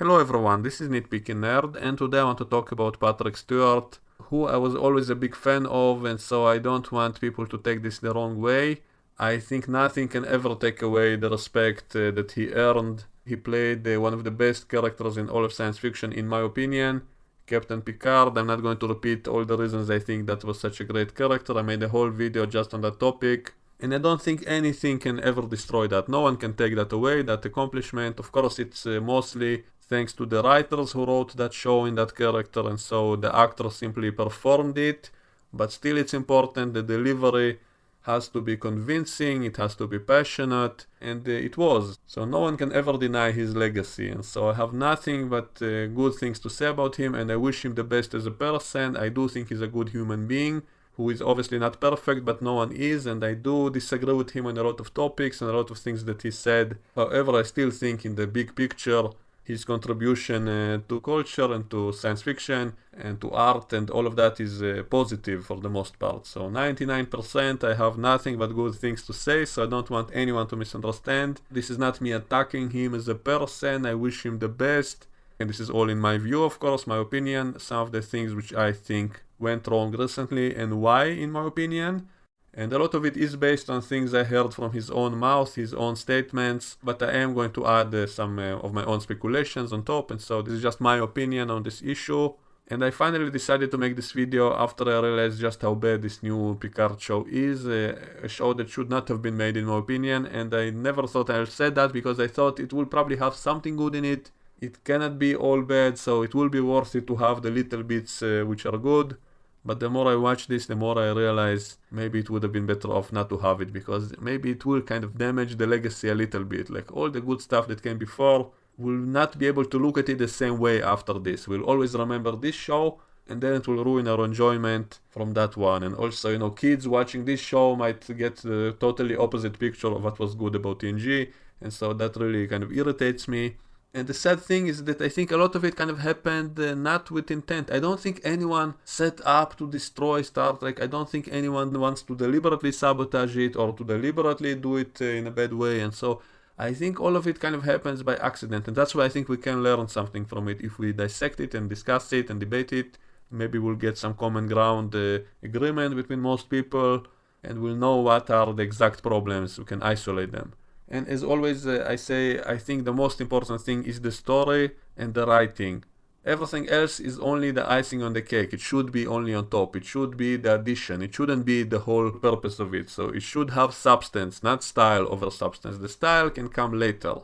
Hello everyone, this is Nitpicking Nerd, and today I want to talk about Patrick Stewart, who I was always a big fan of, and so I don't want people to take this the wrong way. I think nothing can ever take away the respect that he earned. He played one of the best characters in all of science fiction, in my opinion, Captain Picard. I'm not going to repeat all the reasons I think that was such a great character. I made a whole video just on that topic. And I don't think anything can ever destroy that. No one can take that away, that accomplishment. Of course, it's mostly thanks to the writers who wrote that show in that character, and so the actor simply performed it. But still, it's important. The delivery has to be convincing, it has to be passionate, and it was. So no one can ever deny his legacy. And so I have nothing but good things to say about him, and I wish him the best as a person. I do think he's a good human being, who is obviously not perfect, but no one is, and I do disagree with him on a lot of topics and a lot of things that he said. However, I still think in the big picture, his contribution to culture and to science fiction and to art and all of that is positive for the most part. So 99% I have nothing but good things to say, so I don't want anyone to misunderstand. This is not me attacking him as a person. I wish him the best. And this is all in my view, of course, my opinion, some of the things which I think went wrong recently and why, in my opinion. And a lot of it is based on things I heard from his own mouth, his own statements, but I am going to add some of my own speculations on top, and so this is just my opinion on this issue. And I finally decided to make this video after I realized just how bad this new Picard show is, a show that should not have been made in my opinion, and I never thought I'll say that because I thought it will probably have something good in it. It cannot be all bad, so it will be worth it to have the little bits which are good. But the more I watch this, the more I realize maybe it would have been better off not to have it, because maybe it will kind of damage the legacy a little bit. Like all the good stuff that came before, will not be able to look at it the same way after this. We'll always remember this show, and then it will ruin our enjoyment from that one. And also, kids watching this show might get the totally opposite picture of what was good about TNG, and so that really kind of irritates me. And the sad thing is that I think a lot of it kind of happened not with intent. I don't think anyone set up to destroy Star Trek. I don't think anyone wants to deliberately sabotage it or to deliberately do it in a bad way. And so I think all of it kind of happens by accident. And that's why I think we can learn something from it. If we dissect it and discuss it and debate it, maybe we'll get some common ground agreement between most people, and we'll know what are the exact problems. We can isolate them. And as always, I say, I think the most important thing is the story and the writing. Everything else is only the icing on the cake. It should be only on top. It should be the addition. It shouldn't be the whole purpose of it. So it should have substance, not style over substance. The style can come later.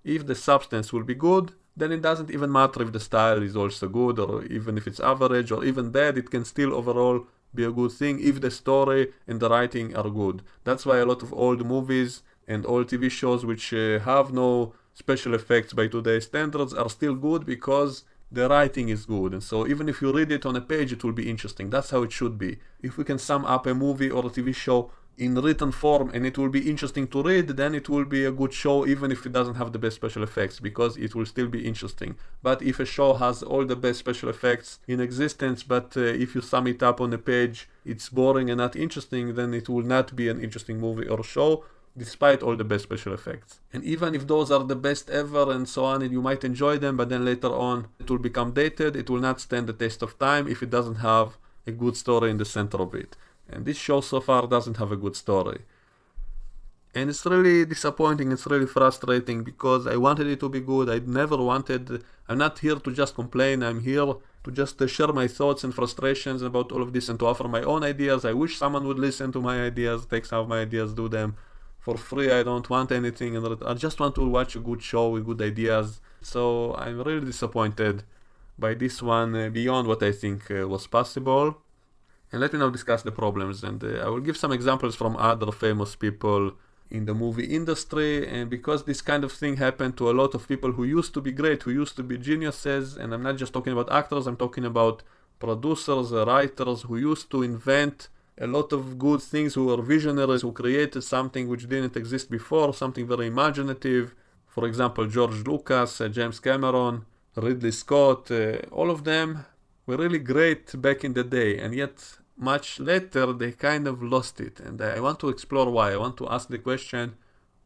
If the substance will be good, then it doesn't even matter if the style is also good, or even if it's average or even bad, it can still overall be a good thing if the story and the writing are good. That's why a lot of old movies and all TV shows which have no special effects by today's standards are still good, because the writing is good. And so even if you read it on a page, it will be interesting. That's how it should be. If we can sum up a movie or a TV show in written form and it will be interesting to read, then it will be a good show, even if it doesn't have the best special effects, because it will still be interesting. But if a show has all the best special effects in existence, but if you sum it up on a page, it's boring and not interesting, then it will not be an interesting movie or show, despite all the best special effects. And even if those are the best ever and so on, and you might enjoy them, but then later on it will become dated, it will not stand the test of time if it doesn't have a good story in the center of it. And this show so far doesn't have a good story. And it's really disappointing, it's really frustrating, because I wanted it to be good. I'm not here to just complain, I'm here to just share my thoughts and frustrations about all of this and to offer my own ideas. I wish someone would listen to my ideas, take some of my ideas, do them for free. I don't want anything, and I just want to watch a good show with good ideas. So I'm really disappointed by this one, beyond what I think was possible. And let me now discuss the problems, and I will give some examples from other famous people in the movie industry. And because this kind of thing happened to a lot of people who used to be great, who used to be geniuses, and I'm not just talking about actors, I'm talking about producers, writers who used to invent a lot of good things, who were visionaries, who created something which didn't exist before, something very imaginative. For example, George Lucas, James Cameron, Ridley Scott, all of them were really great back in the day, and yet much later they kind of lost it. And I want to explore why. I want to ask the question,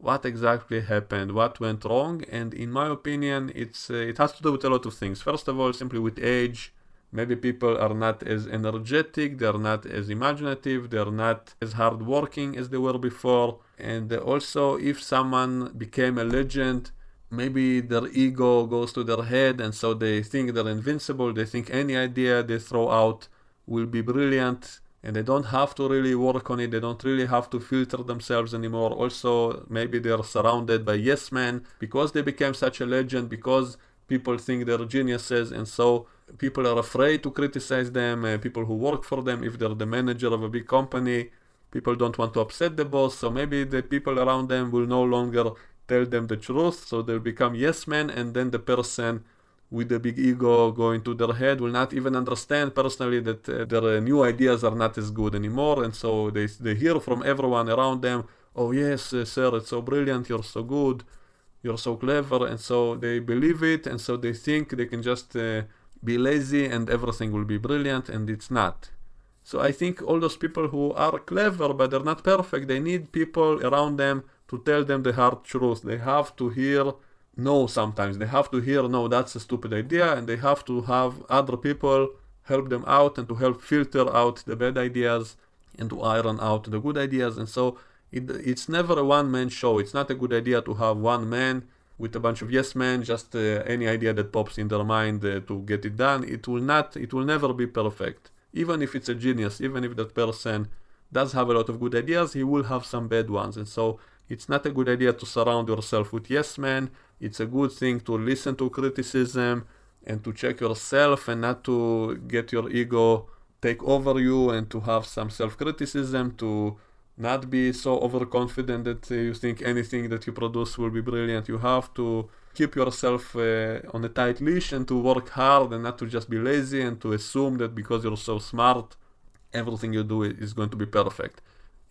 what exactly happened, what went wrong. And in my opinion, it has to do with a lot of things. First of all, simply with age. Maybe people are not as energetic, they're not as imaginative, they're not as hardworking as they were before. And also, if someone became a legend, maybe their ego goes to their head, and so they think they're invincible. They think any idea they throw out will be brilliant, and they don't have to really work on it. They don't really have to filter themselves anymore. Also, maybe they're surrounded by yes men because they became such a legend, because people think they're geniuses, and so people are afraid to criticize them. People who work for them, if they're the manager of a big company, people don't want to upset the boss, so maybe the people around them will no longer tell them the truth, so they'll become yes men, and then the person with the big ego going to their head will not even understand personally that their new ideas are not as good anymore, and so they hear from everyone around them, oh yes, sir, it's so brilliant, you're so good, you're so clever, and so they believe it, and so they think they can just be lazy and everything will be brilliant, and it's not. So I think all those people who are clever but they're not perfect, they need people around them to tell them the hard truth. They have to hear no sometimes. They have to hear no, that's a stupid idea, and they have to have other people help them out and to help filter out the bad ideas and to iron out the good ideas. And so it's never a one-man show. It's not a good idea to have one man with a bunch of yes men, just any idea that pops in their mind to get it done. It will never be perfect. Even if it's a genius, even if that person does have a lot of good ideas, he will have some bad ones. And so it's not a good idea to surround yourself with yes men. It's a good thing to listen to criticism and to check yourself and not to get your ego take over you and to have some self-criticism, to not be so overconfident that you think anything that you produce will be brilliant. You have to keep yourself on a tight leash and to work hard and not to just be lazy and to assume that because you're so smart, everything you do is going to be perfect.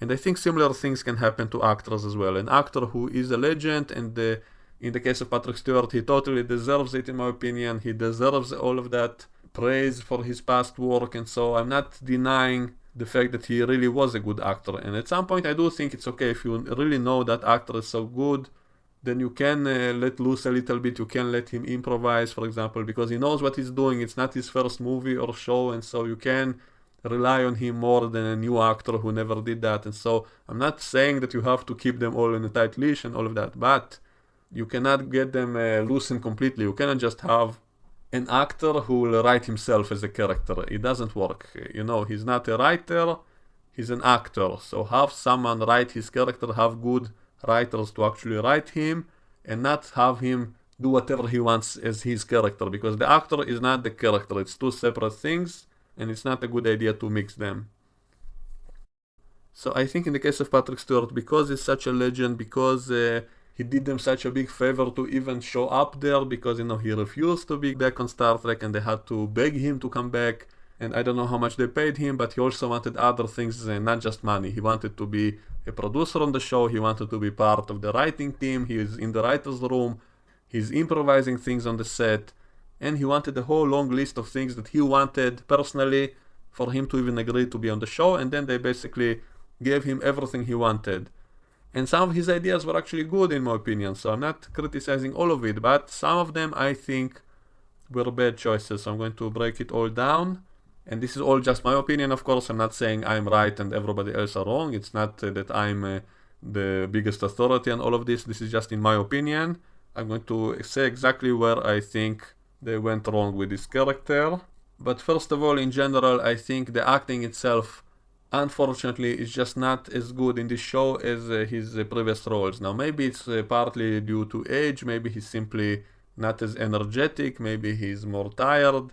And I think similar things can happen to actors as well. An actor who is a legend, and in the case of Patrick Stewart, he totally deserves it in my opinion. He deserves all of that praise for his past work, and so I'm not denying the fact that he really was a good actor. And at some point I do think it's okay if you really know that actor is so good, then you can let loose a little bit. You can let him improvise, for example, because he knows what he's doing. It's not his first movie or show, and so you can rely on him more than a new actor who never did that. And so I'm not saying that you have to keep them all in a tight leash and all of that, but you cannot get them loosened completely. You cannot just have an actor who will write himself as a character. It doesn't work. You know, he's not a writer, he's an actor. So have someone write his character, have good writers to actually write him, and not have him do whatever he wants as his character, because the actor is not the character. It's two separate things, and it's not a good idea to mix them. So I think in the case of Patrick Stewart, because he's such a legend, because he did them such a big favor to even show up there, because, you know, he refused to be back on Star Trek and they had to beg him to come back, and I don't know how much they paid him, but he also wanted other things, not just money. He wanted to be a producer on the show, he wanted to be part of the writing team, he is in the writer's room, he's improvising things on the set, and he wanted a whole long list of things that he wanted personally for him to even agree to be on the show, and then they basically gave him everything he wanted. And some of his ideas were actually good in my opinion, so I'm not criticizing all of it, but some of them I think were bad choices. So I'm going to break it all down, and this is all just my opinion, of course. I'm not saying I'm right and everybody else are wrong. It's not that I'm the biggest authority on all of this. This is just in my opinion. I'm going to say exactly where I think they went wrong with this character. But first of all, in general, I think the acting itself, unfortunately, is just not as good in this show as his previous roles. Now, maybe it's partly due to age, maybe he's simply not as energetic, maybe he's more tired,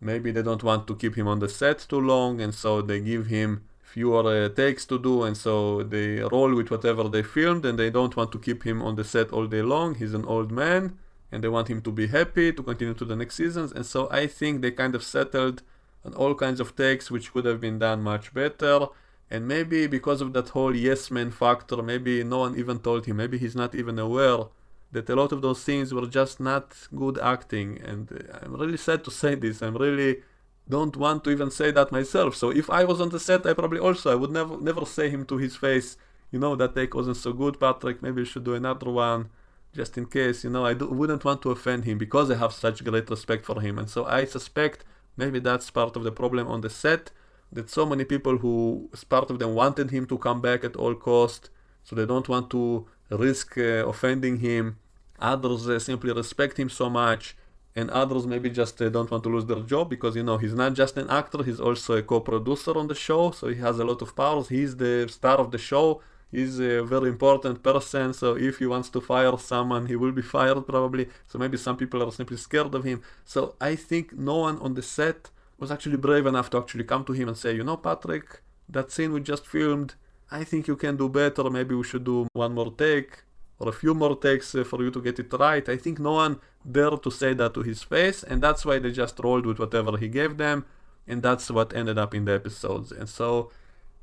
maybe they don't want to keep him on the set too long, and so they give him fewer takes to do, and so they roll with whatever they filmed, and they don't want to keep him on the set all day long. He's an old man, and they want him to be happy to continue to the next seasons, and so I think they kind of settled on all kinds of takes which could have been done much better. And maybe because of that whole yes man factor, maybe no one even told him, maybe he's not even aware that a lot of those scenes were just not good acting. And I'm really sad to say this, I really don't want to even say that myself. So if I was on the set, I would never say him to his face, that take wasn't so good, Patrick, maybe you should do another one, just in case, wouldn't want to offend him because I have such great respect for him. And so I suspect maybe that's part of the problem on the set, that so many people who, as part of them, wanted him to come back at all cost, so they don't want to risk offending him. Others simply respect him so much, and others maybe just don't want to lose their job because, he's not just an actor, he's also a co-producer on the show, so he has a lot of powers. He's the star of the show. He's a very important person, so if he wants to fire someone, he will be fired probably. So maybe some people are simply scared of him. So I think no one on the set was actually brave enough to actually come to him and say, Patrick, that scene we just filmed, I think you can do better. Maybe we should do one more take or a few more takes for you to get it right. I think no one dared to say that to his face, and that's why they just rolled with whatever he gave them, and that's what ended up in the episodes. And so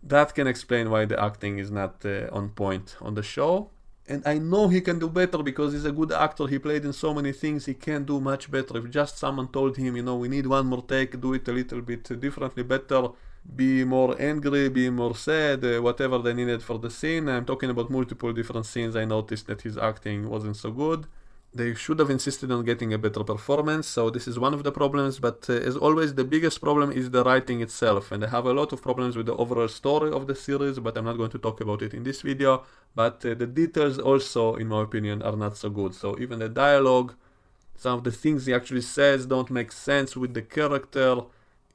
that can explain why the acting is not on point on the show. And I know he can do better because he's a good actor. He played in so many things. He can do much better. If just someone told him, we need one more take, do it a little bit differently, better, be more angry, be more sad, whatever they needed for the scene. I'm talking about multiple different scenes. I noticed that his acting wasn't so good. They should have insisted on getting a better performance, so this is one of the problems, but as always, the biggest problem is the writing itself, and I have a lot of problems with the overall story of the series, but I'm not going to talk about it in this video. But the details also, in my opinion, are not so good. So even the dialogue, some of the things he actually says don't make sense with the character,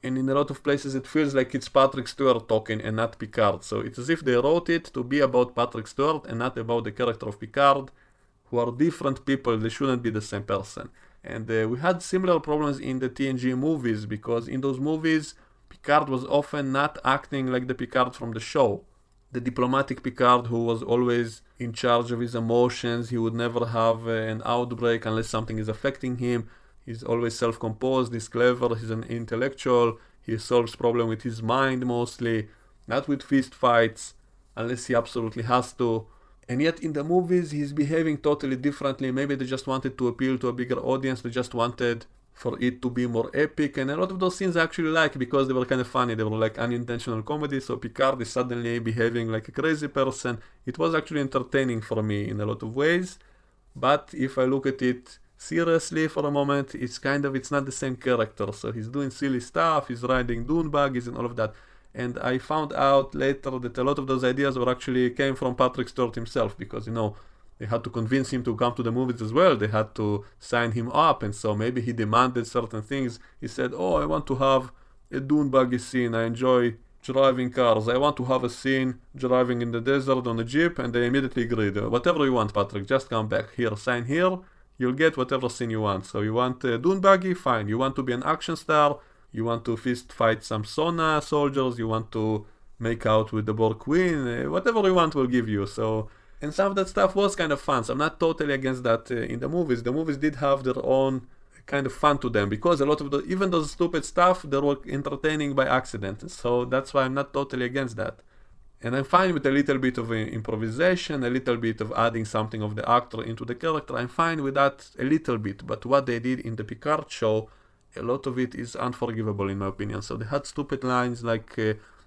and in a lot of places it feels like it's Patrick Stewart talking and not Picard. So it's as if they wrote it to be about Patrick Stewart and not about the character of Picard, who are different people. They shouldn't be the same person. And we had similar problems in the TNG movies, because in those movies, Picard was often not acting like the Picard from the show. The diplomatic Picard who was always in charge of his emotions. He would never have an outbreak unless something is affecting him. He's always self-composed, he's clever, he's an intellectual. He solves problems with his mind mostly, not with fist fights, unless he absolutely has to. And yet in the movies, he's behaving totally differently. Maybe they just wanted to appeal to a bigger audience. They just wanted for it to be more epic. And a lot of those scenes I actually like because they were kind of funny. They were like unintentional comedy. So Picard is suddenly behaving like a crazy person. It was actually entertaining for me in a lot of ways. But if I look at it seriously for a moment, it's not the same character. So he's doing silly stuff. He's riding dune buggies and all of that. And I found out later that a lot of those ideas came from Patrick Stewart himself, because, they had to convince him to come to the movies as well. They had to sign him up, and so maybe he demanded certain things. He said, I want to have a dune buggy scene. I enjoy driving cars. I want to have a scene driving in the desert on a jeep, and they immediately agreed. Whatever you want, Patrick, just come back. Here, sign here. You'll get whatever scene you want. So you want a dune buggy? Fine. You want to be an action star? You want to fist fight some Sona soldiers, you want to make out with the Borg Queen, whatever you want we'll give you. So, and some of that stuff was kind of fun, so I'm not totally against that in the movies. The movies did have their own kind of fun to them, because a lot of even those stupid stuff, they were entertaining by accident. So that's why I'm not totally against that. And I'm fine with a little bit of improvisation, a little bit of adding something of the actor into the character. I'm fine with that a little bit, but what they did in the Picard show, a lot of it is unforgivable in my opinion. So they had stupid lines like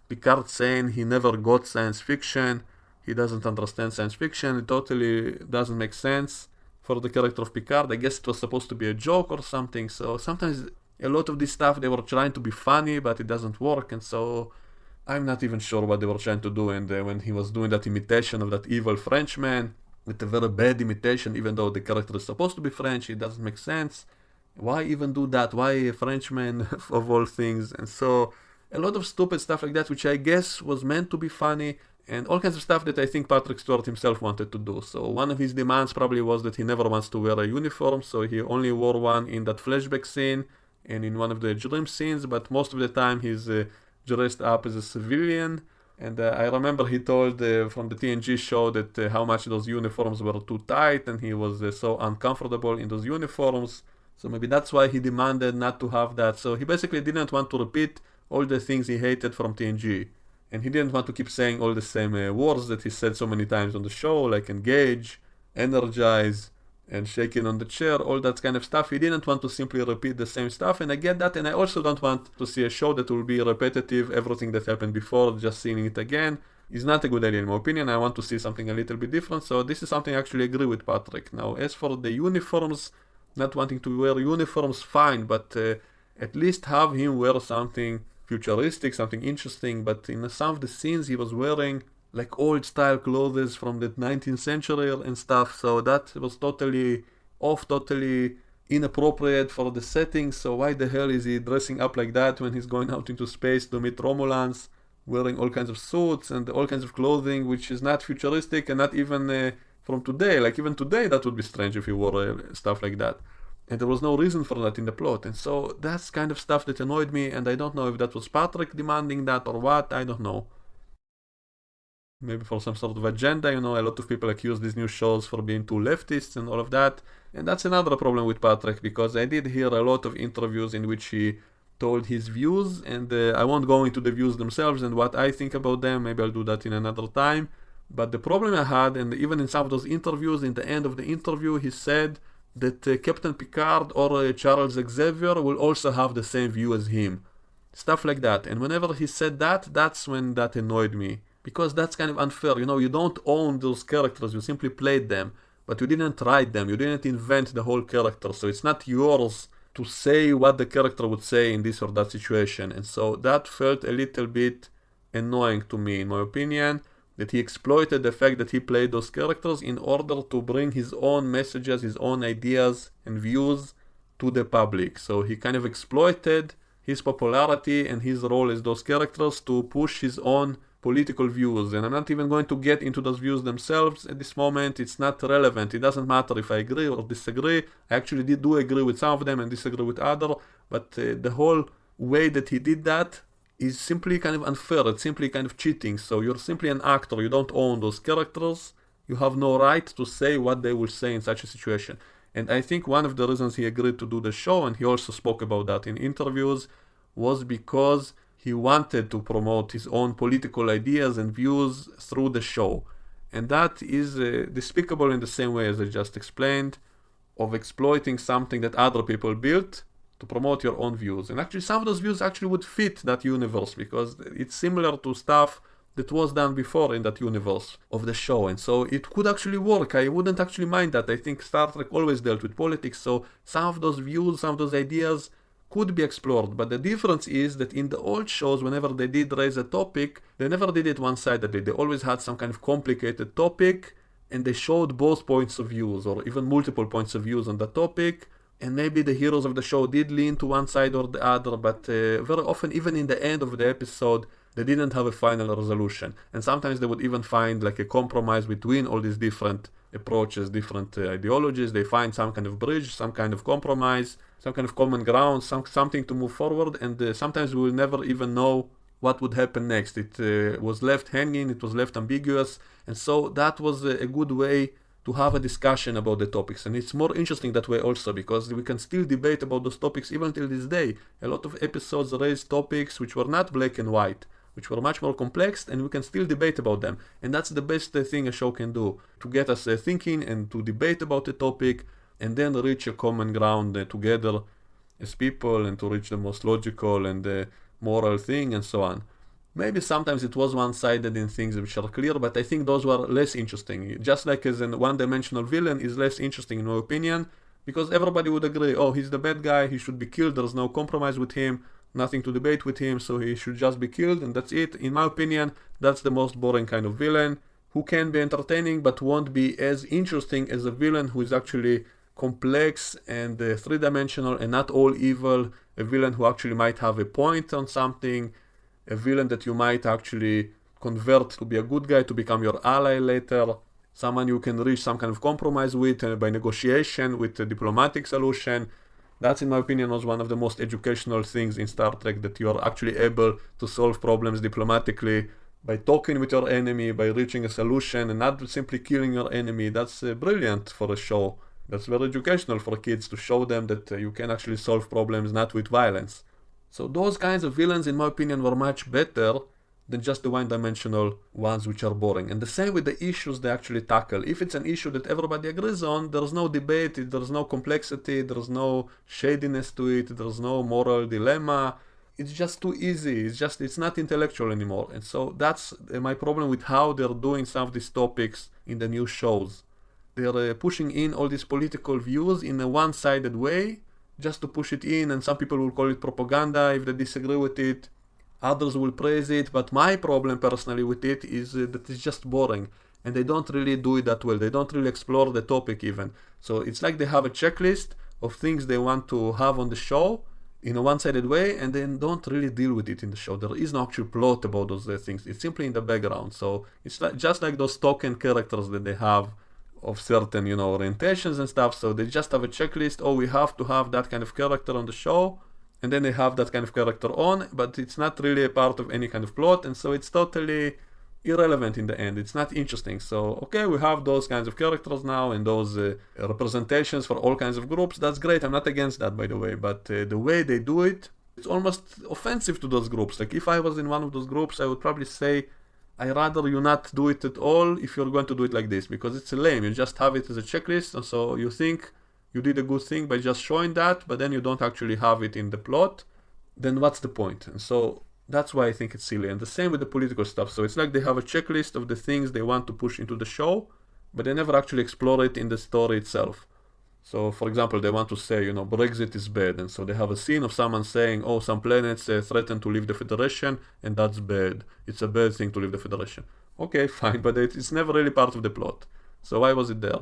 Picard saying he never got science fiction, he doesn't understand science fiction. It totally doesn't make sense for the character of Picard. I guess it was supposed to be a joke or something. So sometimes a lot of this stuff, they were trying to be funny, but it doesn't work. And so I'm not even sure what they were trying to do. And when he was doing that imitation of that evil Frenchman, with a very bad imitation, even though the character is supposed to be French, it doesn't make sense. Why even do that? Why a Frenchman of all things? And so a lot of stupid stuff like that, which I guess was meant to be funny, and all kinds of stuff that I think Patrick Stewart himself wanted to do. So one of his demands probably was that he never wants to wear a uniform, so he only wore one in that flashback scene and in one of the dream scenes, but most of the time he's dressed up as a civilian. And I remember he told from the TNG show that how much those uniforms were too tight, and he was so uncomfortable in those uniforms. So maybe that's why he demanded not to have that. So he basically didn't want to repeat all the things he hated from TNG. And he didn't want to keep saying all the same words that he said so many times on the show, like engage, energize, and shaking on the chair, all that kind of stuff. He didn't want to simply repeat the same stuff, and I get that. And I also don't want to see a show that will be repetitive, everything that happened before, just seeing it again. is not a good idea in my opinion. I want to see something a little bit different, so this is something I actually agree with Patrick. Now, as for the uniforms, not wanting to wear uniforms, fine, but at least have him wear something futuristic, something interesting. But in some of the scenes he was wearing like old style clothes from the 19th century and stuff, so that was totally off, totally inappropriate for the setting. So why the hell is he dressing up like that when he's going out into space to meet Romulans, wearing all kinds of suits and all kinds of clothing which is not futuristic and not even from today. Like even today that would be strange if he wore stuff like that, and there was no reason for that in the plot. And so that's kind of stuff that annoyed me, and I don't know if that was Patrick demanding that or what, I don't know. Maybe for some sort of agenda, a lot of people accuse these new shows for being too leftists and all of that. And that's another problem with Patrick, because I did hear a lot of interviews in which he told his views, and I won't go into the views themselves and what I think about them, maybe I'll do that in another time. But the problem I had, and even in some of those interviews, in the end of the interview, he said that Captain Picard or Charles Xavier will also have the same view as him. Stuff like that. And whenever he said that, that's when that annoyed me. Because that's kind of unfair, you don't own those characters, you simply played them, but you didn't write them, you didn't invent the whole character, so it's not yours to say what the character would say in this or that situation. And so that felt a little bit annoying to me, in my opinion, that he exploited the fact that he played those characters in order to bring his own messages, his own ideas and views to the public. So he kind of exploited his popularity and his role as those characters to push his own political views. And I'm not even going to get into those views themselves at this moment. It's not relevant. It doesn't matter if I agree or disagree. I actually do agree with some of them and disagree with others, but the whole way that he did that is simply kind of unfair. It's simply kind of cheating. So you're simply an actor, you don't own those characters, you have no right to say what they will say in such a situation. And I think one of the reasons he agreed to do the show, and he also spoke about that in interviews, was because he wanted to promote his own political ideas and views through the show. And that is despicable in the same way as I just explained, of exploiting something that other people built to promote your own views. And actually some of those views actually would fit that universe, because it's similar to stuff that was done before in that universe of the show. And so it could actually work. I wouldn't actually mind that. I think Star Trek always dealt with politics, so some of those views, some of those ideas could be explored. But the difference is that in the old shows, whenever they did raise a topic, they never did it one-sidedly. They always had some kind of complicated topic, and they showed both points of views, or even multiple points of views on the topic. And maybe the heroes of the show did lean to one side or the other, but very often, even in the end of the episode, they didn't have a final resolution. And sometimes they would even find like a compromise between all these different approaches, different ideologies. They find some kind of bridge, some kind of compromise, some kind of common ground, something to move forward. And sometimes we will never even know what would happen next. It was left hanging, it was left ambiguous. And so that was a good way to have a discussion about the topics. And it's more interesting that way also, because we can still debate about those topics even till this day. A lot of episodes raised topics which were not black and white, which were much more complex, and we can still debate about them. And that's the best thing a show can do, to get us thinking and to debate about the topic, and then reach a common ground together as people, and to reach the most logical and moral thing, and so on. Maybe sometimes it was one-sided in things which are clear, but I think those were less interesting. Just like as a one-dimensional villain is less interesting in my opinion, because everybody would agree, oh, he's the bad guy, he should be killed, there's no compromise with him, nothing to debate with him, so he should just be killed, and that's it. In my opinion, that's the most boring kind of villain, who can be entertaining but won't be as interesting as a villain who is actually complex and three-dimensional and not all evil, a villain who actually might have a point on something, a villain that you might actually convert to be a good guy, to become your ally later, someone you can reach some kind of compromise with by negotiation, with a diplomatic solution. That, in my opinion, was one of the most educational things in Star Trek, that you are actually able to solve problems diplomatically by talking with your enemy, by reaching a solution, and not simply killing your enemy. That's brilliant for a show. That's very educational for kids, to show them that you can actually solve problems not with violence. So those kinds of villains, in my opinion, were much better than just the one-dimensional ones which are boring. And the same with the issues they actually tackle. If it's an issue that everybody agrees on, there's no debate, there's no complexity, there's no shadiness to it, there's no moral dilemma, it's just too easy. It's not intellectual anymore. And so that's my problem with how they're doing some of these topics in the new shows. They're pushing in all these political views in a one-sided way, just to push it in, and some people will call it propaganda if they disagree with it. Others will praise it, but my problem personally with it is that it's just boring, and they don't really do it that well. They don't really explore the topic even. So it's like they have a checklist of things they want to have on the show in a one-sided way, and then don't really deal with it in the show. There is no actual plot about those things. It's simply in the background. So it's like, just like those token characters that they have of certain, orientations and stuff. So they just have a checklist. Oh, we have to have that kind of character on the show, and then they have that kind of character on, but it's not really a part of any kind of plot, and so it's totally irrelevant in the end. It's not interesting. So, okay, we have those kinds of characters now and those representations for all kinds of groups. That's great. I'm not against that, by the way, but the way they do it, it's almost offensive to those groups. Like, if I was in one of those groups, I would probably say, I rather you not do it at all if you're going to do it like this, because it's lame. You just have it as a checklist, and so you think you did a good thing by just showing that, but then you don't actually have it in the plot. Then what's the point? And so that's why I think it's silly. And the same with the political stuff. So it's like they have a checklist of the things they want to push into the show, but they never actually explore it in the story itself. So, for example, they want to say, Brexit is bad. And so they have a scene of someone saying, oh, some planets threaten to leave the Federation, and that's bad. It's a bad thing to leave the Federation. Okay, fine, but it's never really part of the plot. So why was it there?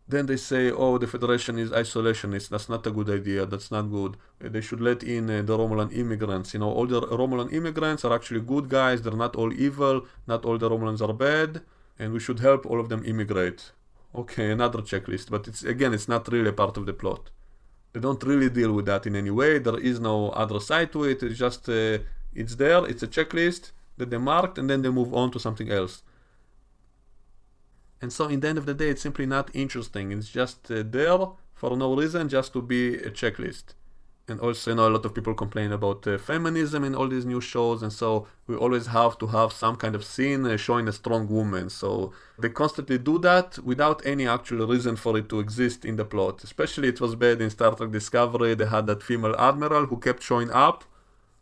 Then they say, oh, the Federation is isolationist. That's not a good idea. That's not good. They should let in the Romulan immigrants. All the Romulan immigrants are actually good guys. They're not all evil. Not all the Romulans are bad. And we should help all of them immigrate. Okay, another checklist. But it's not really a part of the plot. They don't really deal with that in any way. There is no other side to it. It's just, it's there. It's a checklist that they marked, and then they move on to something else. And so in the end of the day, it's simply not interesting. It's just there for no reason, just to be a checklist. And also, a lot of people complain about feminism in all these new shows, and so we always have to have some kind of scene showing a strong woman. So they constantly do that without any actual reason for it to exist in the plot. Especially it was bad in Star Trek Discovery. They had that female admiral who kept showing up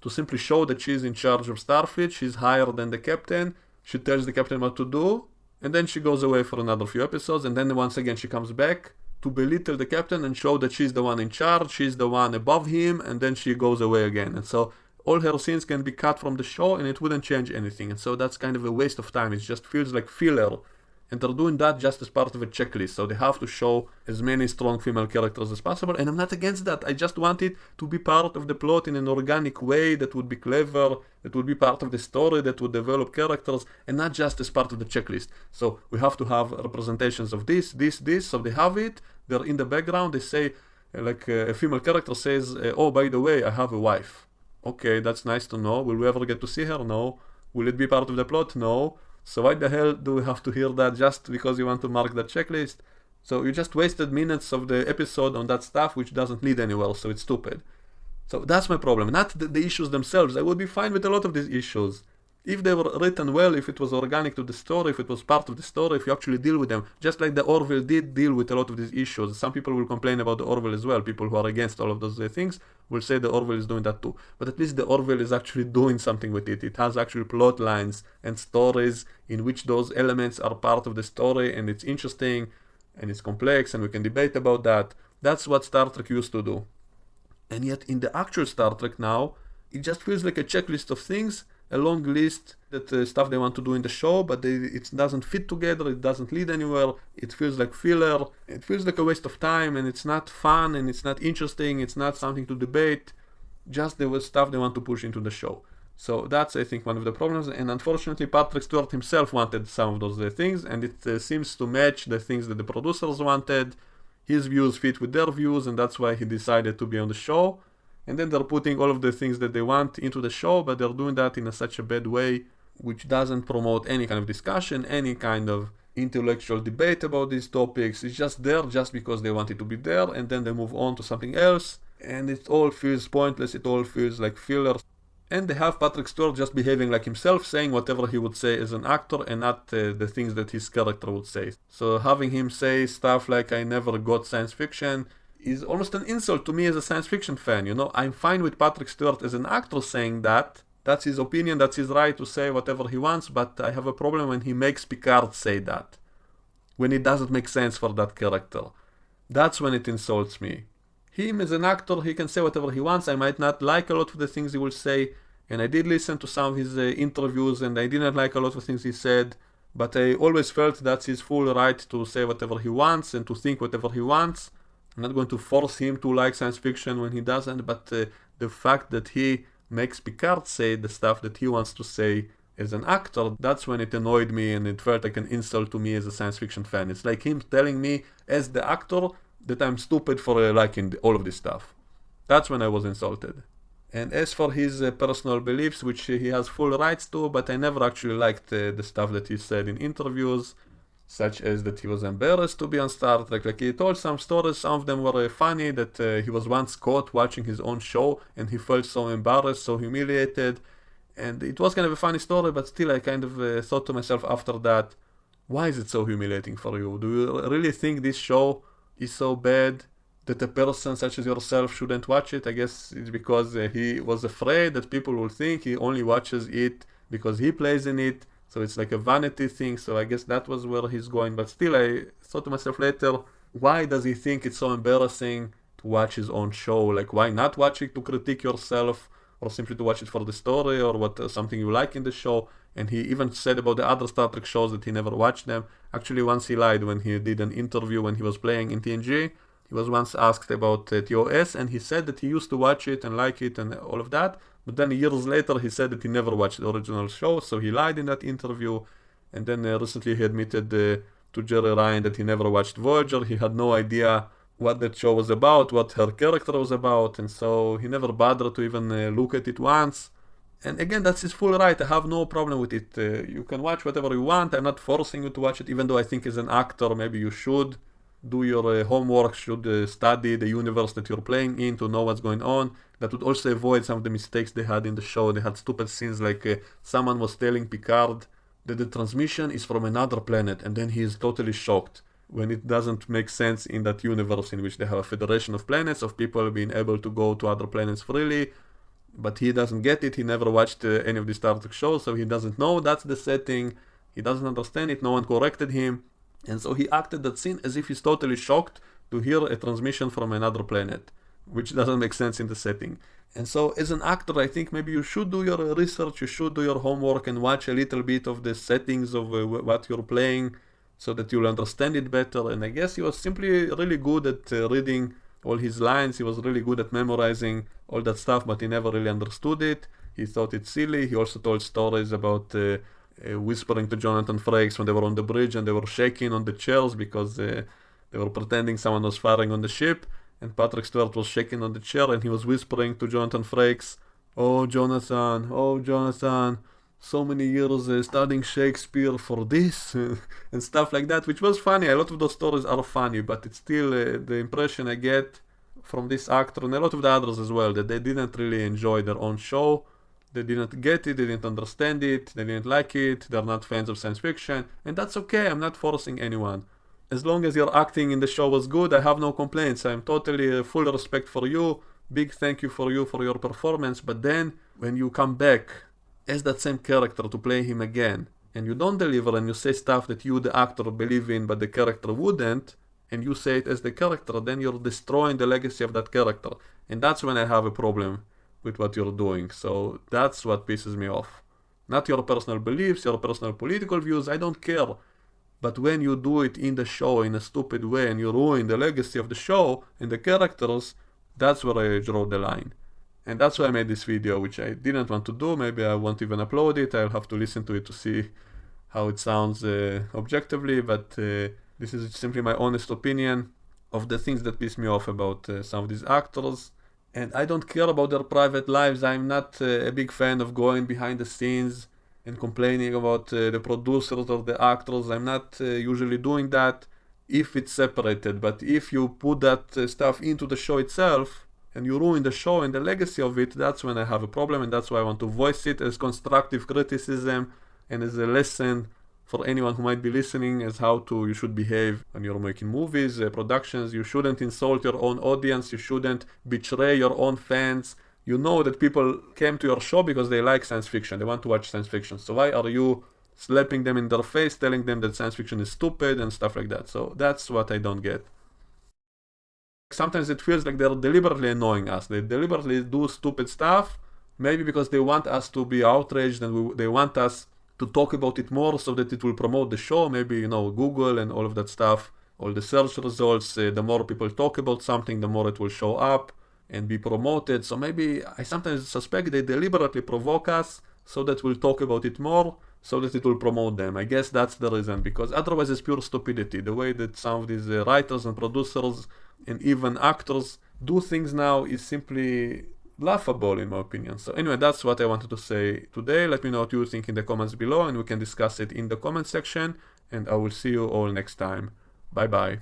to simply show that she's in charge of Starfleet. She's higher than the captain. She tells the captain what to do. And then she goes away for another few episodes, and then once again she comes back to belittle the captain and show that she's the one in charge, she's the one above him, and then she goes away again. And so all her scenes can be cut from the show, and it wouldn't change anything. And so that's kind of a waste of time. It just feels like filler. And they're doing that just as part of a checklist. So they have to show as many strong female characters as possible. And I'm not against that. I just want it to be part of the plot in an organic way that would be clever, that would be part of the story, that would develop characters, and not just as part of the checklist. So we have to have representations of this. So they have it. They're in the background. They say, like a female character says, oh, by the way, I have a wife. Okay, that's nice to know. Will we ever get to see her? No. Will it be part of the plot? No. So why the hell do we have to hear that just because you want to mark that checklist? So you just wasted minutes of the episode on that stuff which doesn't lead anywhere, so it's stupid. So that's my problem, not the issues themselves. I would be fine with a lot of these issues. If they were written well, if it was organic to the story, if it was part of the story, if you actually deal with them, just like the Orville did deal with a lot of these issues. Some people will complain about the Orville as well. People who are against all of those things will say the Orville is doing that too. But at least the Orville is actually doing something with it. It has actual plot lines and stories in which those elements are part of the story, and it's interesting and it's complex, and we can debate about that. That's what Star Trek used to do. And yet in the actual Star Trek now, it just feels like a checklist of things, a long list that stuff they want to do in the show, but it doesn't fit together, it doesn't lead anywhere, it feels like filler, it feels like a waste of time, and it's not fun, and it's not interesting, it's not something to debate, just the stuff they want to push into the show. So that's, I think, one of the problems, and unfortunately Patrick Stewart himself wanted some of those things, and it seems to match the things that the producers wanted. His views fit with their views, and that's why he decided to be on the show. And then they're putting all of the things that they want into the show, but they're doing that in such a bad way, which doesn't promote any kind of discussion, any kind of intellectual debate about these topics. It's just there just because they want it to be there, and then they move on to something else, and it all feels pointless, it all feels like filler. And they have Patrick Stewart just behaving like himself, saying whatever he would say as an actor, and not the things that his character would say. So having him say stuff like, I never got science fiction, is almost an insult to me as a science fiction fan. I'm fine with Patrick Stewart as an actor saying that. That's his opinion, that's his right to say whatever he wants, but I have a problem when he makes Picard say that. When it doesn't make sense for that character. That's when it insults me. Him as an actor, he can say whatever he wants. I might not like a lot of the things he will say, and I did listen to some of his interviews, and I didn't like a lot of things he said, but I always felt that's his full right to say whatever he wants and to think whatever he wants. I'm not going to force him to like science fiction when he doesn't, but the fact that he makes Picard say the stuff that he wants to say as an actor, that's when it annoyed me and it felt like an insult to me as a science fiction fan. It's like him telling me as the actor that I'm stupid for liking all of this stuff. That's when I was insulted. And as for his personal beliefs, which he has full rights to, but I never actually liked the stuff that he said in interviews, such as that he was embarrassed to be on Star Trek. Like he told some stories, some of them were funny, that he was once caught watching his own show and he felt so embarrassed, so humiliated. And it was kind of a funny story, but still I kind of thought to myself after that, why is it so humiliating for you? Do you really think this show is so bad that a person such as yourself shouldn't watch it? I guess it's because he was afraid that people will think he only watches it because he plays in it. So it's like a vanity thing. So I guess that was where he's going. But still, I thought to myself later, why does he think it's so embarrassing to watch his own show? Like, why not watch it to critique yourself, or simply to watch it for the story or what something you like in the show? And he even said about the other Star Trek shows that he never watched them. Actually, once he lied when he did an interview when he was playing in TNG. He was once asked about TOS, and he said that he used to watch it and like it and all of that. But then years later, he said that he never watched the original show, so he lied in that interview. And then recently he admitted to Jerry Ryan that he never watched Voyager. He had no idea what that show was about, what her character was about, and so he never bothered to even look at it once. And again, that's his full right. I have no problem with it. You can watch whatever you want. I'm not forcing you to watch it, even though I think as an actor, maybe you should do your homework, should study the universe that you're playing in to know what's going on. That would also avoid some of the mistakes they had in the show. They had stupid scenes like someone was telling Picard that the transmission is from another planet, and then he is totally shocked when it doesn't make sense in that universe in which they have a federation of planets, of people being able to go to other planets freely. But he doesn't get it. He never watched any of the Star Trek shows, so he doesn't know that's the setting. He doesn't understand it. No one corrected him. And so he acted that scene as if he's totally shocked to hear a transmission from another planet, which doesn't make sense in the setting. And so as an actor, I think maybe you should do your research, you should do your homework and watch a little bit of the settings of what you're playing so that you'll understand it better. And I guess he was simply really good at reading all his lines. He was really good at memorizing all that stuff, but he never really understood it. He thought it silly. He also told stories about whispering to Jonathan Frakes when they were on the bridge and they were shaking on the chairs because they were pretending someone was firing on the ship, and Patrick Stewart was shaking on the chair and he was whispering to Jonathan Frakes, oh Jonathan, so many years studying Shakespeare for this and stuff like that, which was funny. A lot of those stories are funny, but it's still the impression I get from this actor and a lot of the others as well, that they didn't really enjoy their own show. They didn't get it, they didn't understand it, they didn't like it, they're not fans of science fiction, and that's okay. I'm not forcing anyone. As long as your acting in the show was good, I have no complaints. I'm totally full respect for you, big thank you for your performance. But then when you come back as that same character to play him again, and you don't deliver and you say stuff that you the actor believe in but the character wouldn't, and you say it as the character, then you're destroying the legacy of that character. And that's when I have a problem with what you're doing. So that's what pisses me off. Not your personal beliefs, your personal political views, I don't care. But when you do it in the show in a stupid way and you ruin the legacy of the show and the characters, that's where I draw the line. And that's why I made this video, which I didn't want to do. Maybe I won't even upload it. I'll have to listen to it to see how it sounds objectively. But this is simply my honest opinion of the things that piss me off about some of these actors. And I don't care about their private lives. I'm not a big fan of going behind the scenes and complaining about the producers or the actors. I'm not usually doing that if it's separated. But if you put that stuff into the show itself and you ruin the show and the legacy of it, that's when I have a problem, and that's why I want to voice it as constructive criticism and as a lesson for anyone who might be listening as how to you should behave when you're making movies, productions. You shouldn't insult your own audience. You shouldn't betray your own fans. You know that people came to your show because they like science fiction. They want to watch science fiction. So why are you slapping them in their face, telling them that science fiction is stupid and stuff like that? So that's what I don't get. Sometimes it feels like they're deliberately annoying us. They deliberately do stupid stuff, maybe because they want us to be outraged and they want us to talk about it more so that it will promote the show. Maybe, you know, Google and all of that stuff, all the search results, the more people talk about something, the more it will show up and be promoted. So maybe I sometimes suspect they deliberately provoke us so that we'll talk about it more, so that it will promote them. I guess that's the reason, because otherwise it's pure stupidity. The way that some of these writers and producers and even actors do things now is simply laughable, in my opinion. So anyway, that's what I wanted to say today. Let me know what you think in the comments below, and we can discuss it in the comment section, and I will see you all next time. Bye bye.